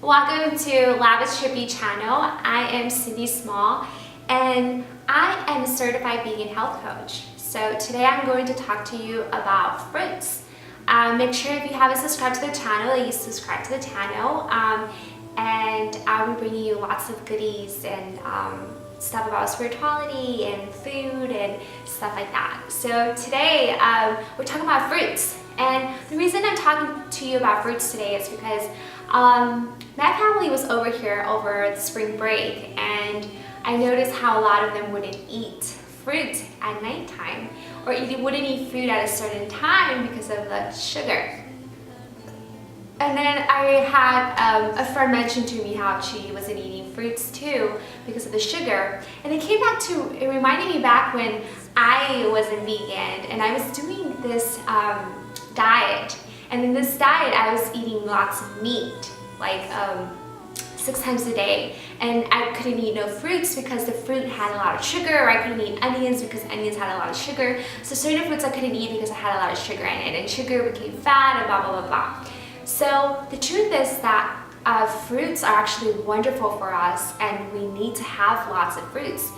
Welcome to Lavish Trippy channel. I am Cindy Small and I am a certified vegan health coach. So today I'm going to talk to you about fruits. Make sure if you haven't subscribed to the channel that you subscribe to the channel, and I'll be bringing you lots of goodies and stuff about spirituality and food and stuff like that. So today we're talking about fruits, and the reason I'm talking to you about fruits today is because my family was over here over the spring break, and I noticed how a lot of them wouldn't eat fruit at nighttime, or wouldn't eat fruit at a certain time because of the sugar. And then I had a friend mention to me how she wasn't eating fruits too because of the sugar. And it reminded me back when I wasn't vegan and I was doing this diet. And in this diet, I was eating lots of meat, like 6 times a day. And I couldn't eat no fruits because the fruit had a lot of sugar, or I couldn't eat onions because onions had a lot of sugar. So certain fruits I couldn't eat because I had a lot of sugar in it, and sugar became fat and blah, blah, blah, blah. So the truth is that fruits are actually wonderful for us, and we need to have lots of fruits.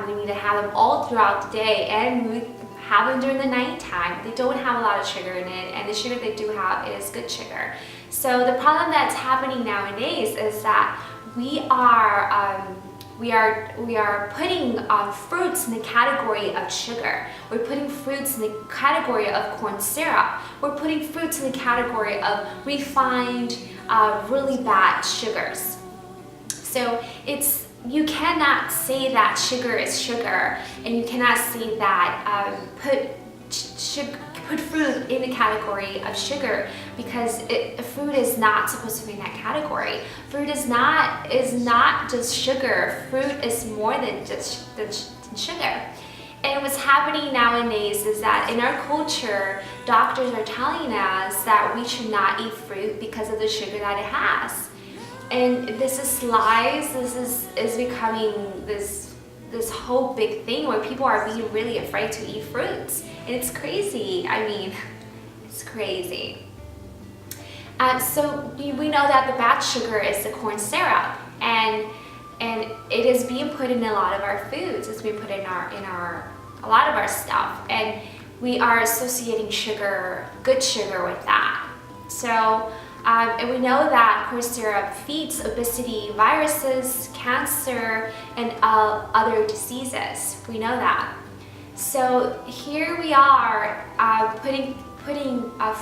We need to have them all throughout the day, and we have them during the nighttime. They don't have a lot of sugar in it, and the sugar they do have is good sugar. So the problem that's happening nowadays is that we are putting fruits in the category of sugar. We're putting fruits in the category of corn syrup. We're putting fruits in the category of refined, really bad sugars. So you cannot say that sugar is sugar, and you cannot say that put fruit in the category of sugar, because fruit is not supposed to be in that category. Fruit is not just sugar. Fruit is more than just sugar. And what's happening nowadays is that in our culture, doctors are telling us that we should not eat fruit because of the sugar that it has. And this is lies. This is becoming this whole big thing where people are being really afraid to eat fruits. And it's crazy. I mean, it's crazy. So we know that the bad sugar is the corn syrup, and it is being put in a lot of our foods. It's being put in a lot of our stuff, and we are associating sugar, good sugar, with that. So and we know that corn syrup feeds obesity, viruses, cancer, and other diseases. We know that. So here we are putting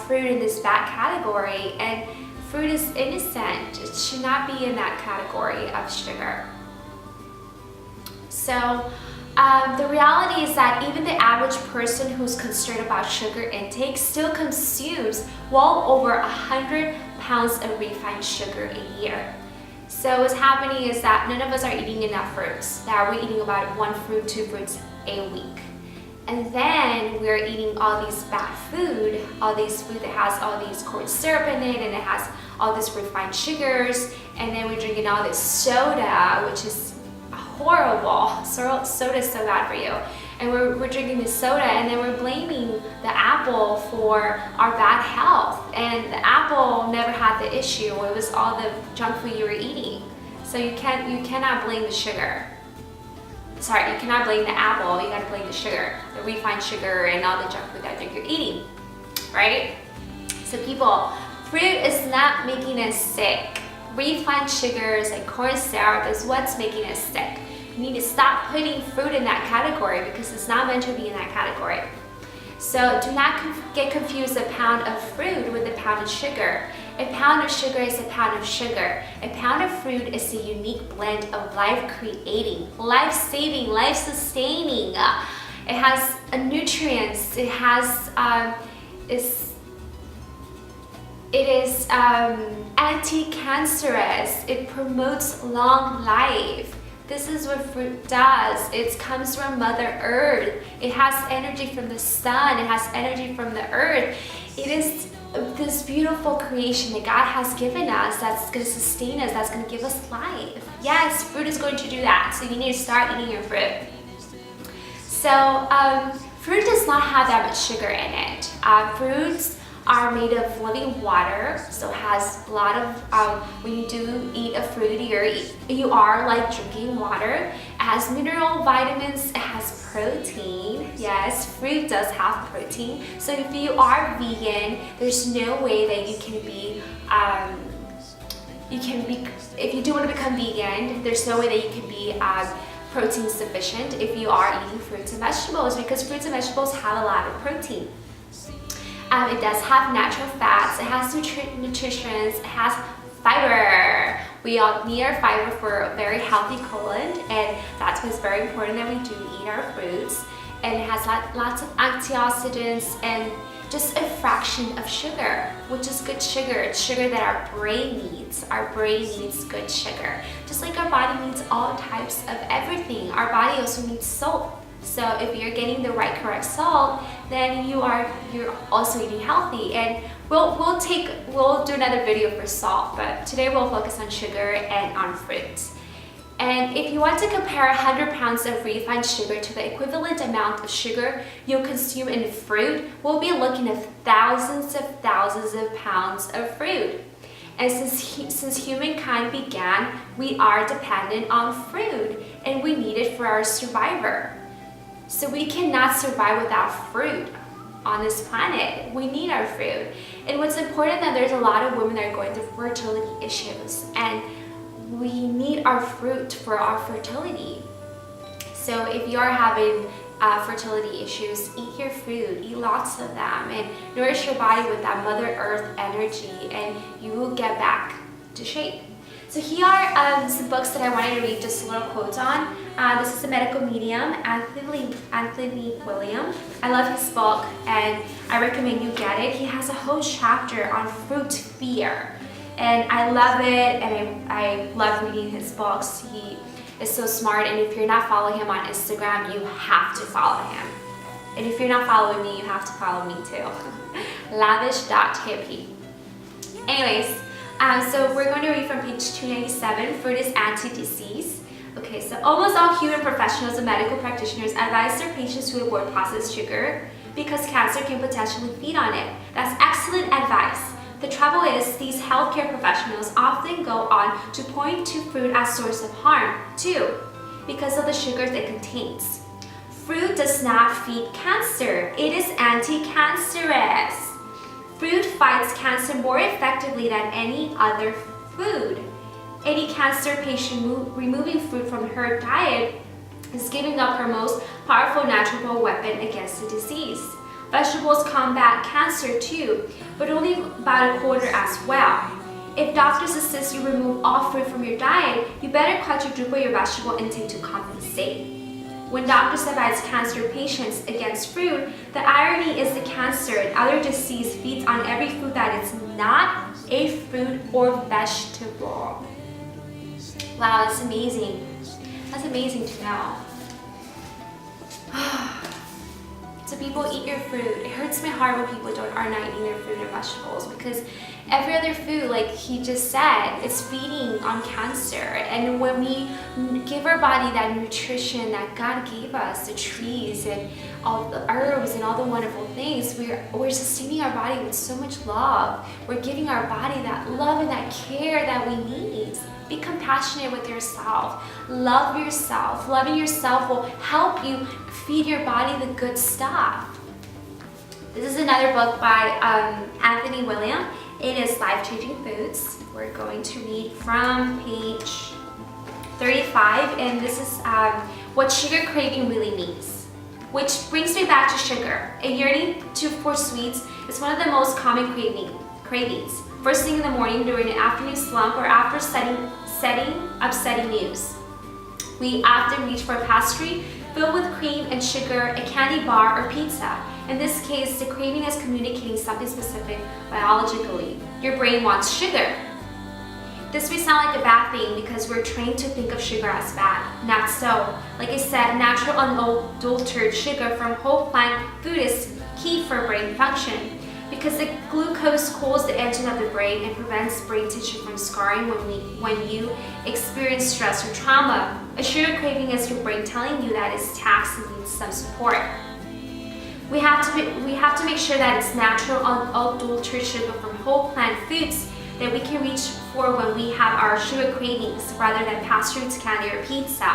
fruit in this bad category, and fruit is innocent. It should not be in that category of sugar. So the reality is that even the average person who's concerned about sugar intake still consumes well over 100 pounds of refined sugar a year. So what's happening is that none of us are eating enough fruits. That we're eating about 1 fruit, 2 fruits a week. And then we're eating all these bad food, all these food that has all these corn syrup in it, and it has all these refined sugars, and then we're drinking all this soda, which is horrible. Soda is so bad for you. And we're drinking this soda, and then we're blaming the apple for our bad health. And the apple never had the issue. It was all the junk food you were eating. So you cannot blame the sugar. Sorry, you cannot blame the apple. You gotta blame the sugar, the refined sugar, and all the junk food that you're eating, right? So people, fruit is not making us sick. Refined sugars and corn syrup is what's making us sick. You need to stop putting fruit in that category because it's not meant to be in that category. So do not get confused a pound of fruit with a pound of sugar. A pound of sugar is a pound of sugar. A pound of fruit is a unique blend of life-creating, life-saving, life-sustaining. It has nutrients. It has it is anti-cancerous. It promotes long life. This is what fruit does. It comes from Mother Earth. It has energy from the sun. It has energy from the earth. It is this beautiful creation that God has given us that's going to sustain us, that's going to give us life. Yes, fruit is going to do that. So you need to start eating your fruit. So fruit does not have that much sugar in it. Fruits are made of living water, so has a lot of, when you do eat a fruit, you are like drinking water. It has mineral, vitamins, it has protein. Yes, fruit does have protein. So if you are vegan, there's no way that you can be, if you do want to become vegan, there's no way that you can be protein sufficient if you are eating fruits and vegetables, because fruits and vegetables have a lot of protein. It does have natural fats, it has nutrition, it has fiber. We all need our fiber for a very healthy colon, and that's why it's very important that we do eat our fruits. And it has lots of antioxidants and just a fraction of sugar, which is good sugar. It's sugar that our brain needs. Our brain needs good sugar. Just like our body needs all types of everything, our body also needs salt. So if you're getting the right correct salt, then you're also eating healthy. And we'll do another video for salt, but today we'll focus on sugar and on fruits. And if you want to compare 100 pounds of refined sugar to the equivalent amount of sugar you'll consume in fruit, we'll be looking at thousands of pounds of fruit. And since humankind began, we are dependent on fruit, and we need it for our survival. So we cannot survive without fruit on this planet. We need our fruit. And what's important, that there's a lot of women that are going through fertility issues, and we need our fruit for our fertility. So if you are having fertility issues, eat your fruit, eat lots of them, and nourish your body with that Mother Earth energy, and you will get back to shape. So here are some books that I wanted to read just a little quotes on. This is a medical medium, Anthony William. I love his book, and I recommend you get it. He has a whole chapter on fruit fear, and I love it, and I love reading his books. He is so smart, and if you're not following him on Instagram, you have to follow him. And if you're not following me, you have to follow me too. Lavish.hippie. Anyways, so we're going to read from page 297. Fruit is anti-disease. Okay, so almost all human professionals and medical practitioners advise their patients to avoid processed sugar because cancer can potentially feed on it. That's excellent advice. The trouble is, these healthcare professionals often go on to point to fruit as source of harm too, because of the sugars it contains. Fruit does not feed cancer. It is anti-cancerous. Fruit fights cancer more effectively than any other food. Any cancer patient removing fruit from her diet is giving up her most powerful natural weapon against the disease. Vegetables combat cancer too, but only about a quarter as well. If doctors insist you remove all fruit from your diet, you better quadruple your vegetable intake to compensate. When doctors advise cancer patients against fruit, the irony is the cancer and other disease feeds on every food that is not a fruit or vegetable. Wow, that's amazing. That's amazing to know. So people, eat your fruit. It hurts my heart when people are not eating their fruit and vegetables, because every other food, like he just said, is feeding on cancer. And when we give our body that nutrition that God gave us, the trees and all the herbs and all the wonderful things, we're sustaining our body with so much love. We're giving our body that love and that care that we need. Be compassionate with yourself. Love yourself. Loving yourself will help you feed your body the good stuff. This is another book by Anthony William. It is Life-Changing Foods. We're going to read from page 35, and this is what sugar craving really means. Which brings me back to sugar. A yearning for sweets is one of the most common cravings. First thing in the morning, during an afternoon slump, or after setting upsetting news. We often reach for a pastry filled with cream and sugar, a candy bar, or pizza. In this case, the craving is communicating something specific biologically. Your brain wants sugar. This may sound like a bad thing because we're trained to think of sugar as bad. Not so. Like I said, natural unadulterated sugar from whole plant food is key for brain function, because the glucose cools the edges of the brain and prevents brain tissue from scarring when you experience stress or trauma. A sugar craving is your brain telling you that it's taxed and needs some support. We have to make sure that it's natural, unadulterated sugar from whole plant foods that we can reach for when we have our sugar cravings rather than pasteurized candy or pizza.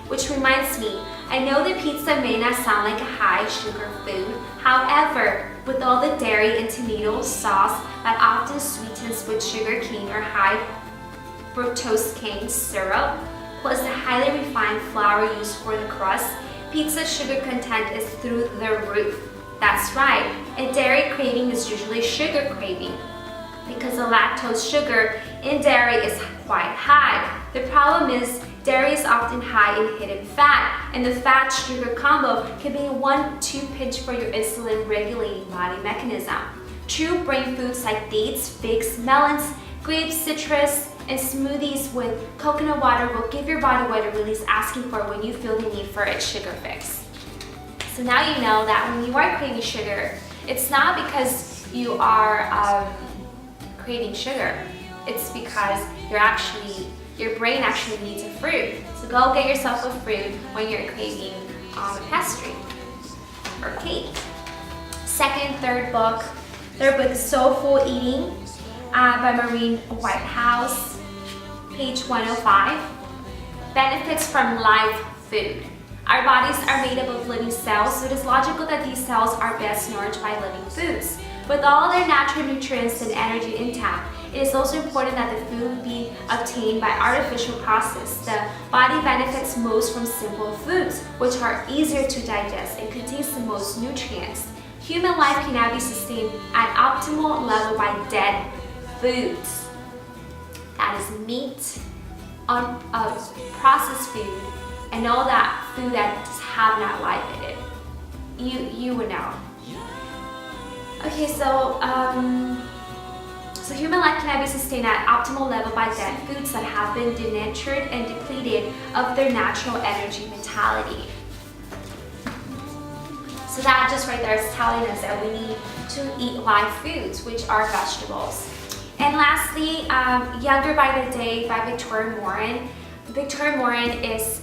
Which reminds me, I know that pizza may not sound like a high sugar food. However, with all the dairy and tomato sauce that often sweetens with sugar cane or high fructose cane syrup, plus the highly refined flour used for the crust, pizza sugar content is through the roof. That's right, a dairy craving is usually a sugar craving because the lactose sugar in dairy is quite high. The problem is dairy is often high in hidden fat, and the fat-sugar combo can be a 1-2 punch for your insulin-regulating body mechanism. True brain foods like dates, figs, melons, grapes, citrus, and smoothies with coconut water will give your body what it really is asking for when you feel the need for its sugar fix. So now you know that when you are craving sugar, it's not because you are craving sugar. It's because your brain actually needs a fruit. So go get yourself a fruit when you're craving a pastry or cake. Third book is Soulful Eating by Maureen Whitehouse, page 105. Benefits from live food. Our bodies are made up of living cells, so it is logical that these cells are best nourished by living foods. With all their natural nutrients and energy intact, it is also important that the food be obtained by artificial process. The body benefits most from simple foods, which are easier to digest and contains the most nutrients. Human life cannot be sustained at optimal level by dead foods. That is meat, processed food, and all that food that just have not life in it. You would know. Okay, so human life cannot be sustained at optimal level by dead foods that have been denatured and depleted of their natural energy vitality. So that just right there is telling us that we need to eat live foods, which are vegetables. And lastly, Younger by the Day by Victoria Morin. Victoria Morin is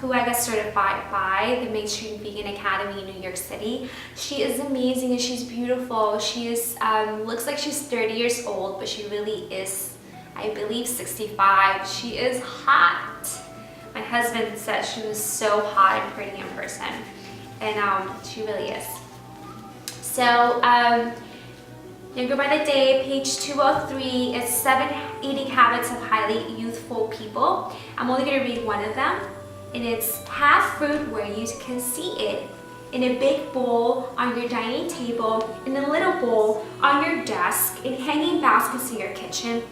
who I got certified by the Mainstream Vegan Academy in New York City. She is amazing and she's beautiful. She is looks like she's 30 years old, but she really is, I believe, 65. She is hot. My husband said she was so hot and pretty in person, and she really is. So Younger by the Day, page 203, is 7 eating habits of highly youthful people. I'm only going to read one of them, and it's have fruit where you can see it. In a big bowl on your dining table, in a little bowl on your desk, in hanging baskets in your kitchen.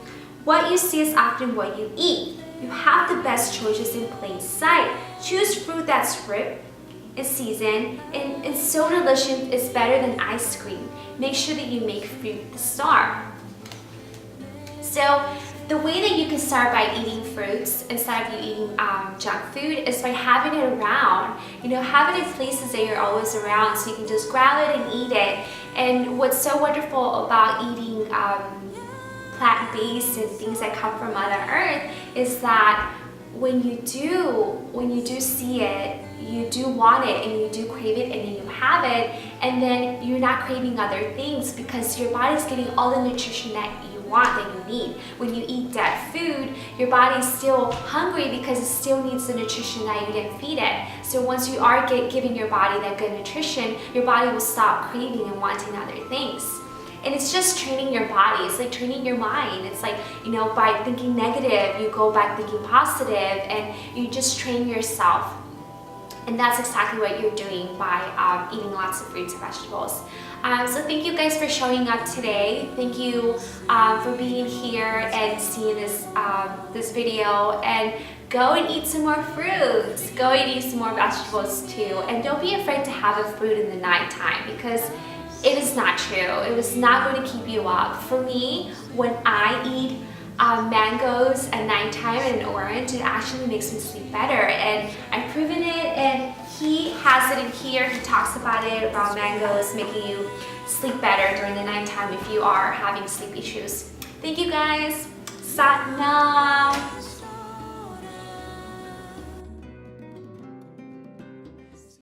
What you see is often what you eat. You have the best choices in plain sight. Choose fruit that's ripe and seasoned, and so delicious is better than ice cream. Make sure that you make fruit the star. So the way that you can start by eating fruits instead of you eating junk food is by having it around. Have it in places that you're always around so you can just grab it and eat it. And what's so wonderful about eating plant-based and things that come from Mother Earth is that when you do see it, you do want it and you do crave it, and then you have it, and then you're not craving other things because your body's getting all the nutrition that you want, that you need. When you eat dead food, your body's still hungry because it still needs the nutrition that you didn't feed it. So once you are giving your body that good nutrition, your body will stop craving and wanting other things. And it's just training your body. It's like training your mind. It's like, by thinking negative, you go back thinking positive, and you just train yourself. And that's exactly what you're doing by eating lots of fruits and vegetables. So thank you guys for showing up today. Thank you for being here and seeing this video. And go and eat some more fruits. Go and eat some more vegetables too. And don't be afraid to have a fruit in the nighttime, because it is not true. It is not going to keep you up. For me, when I eat mangoes at nighttime and an orange, it actually makes me sleep better, and I've proven it, and he has it in here. He talks about it, raw mangoes making you sleep better during the nighttime if you are having sleep issues. Thank you guys. Sat Nam.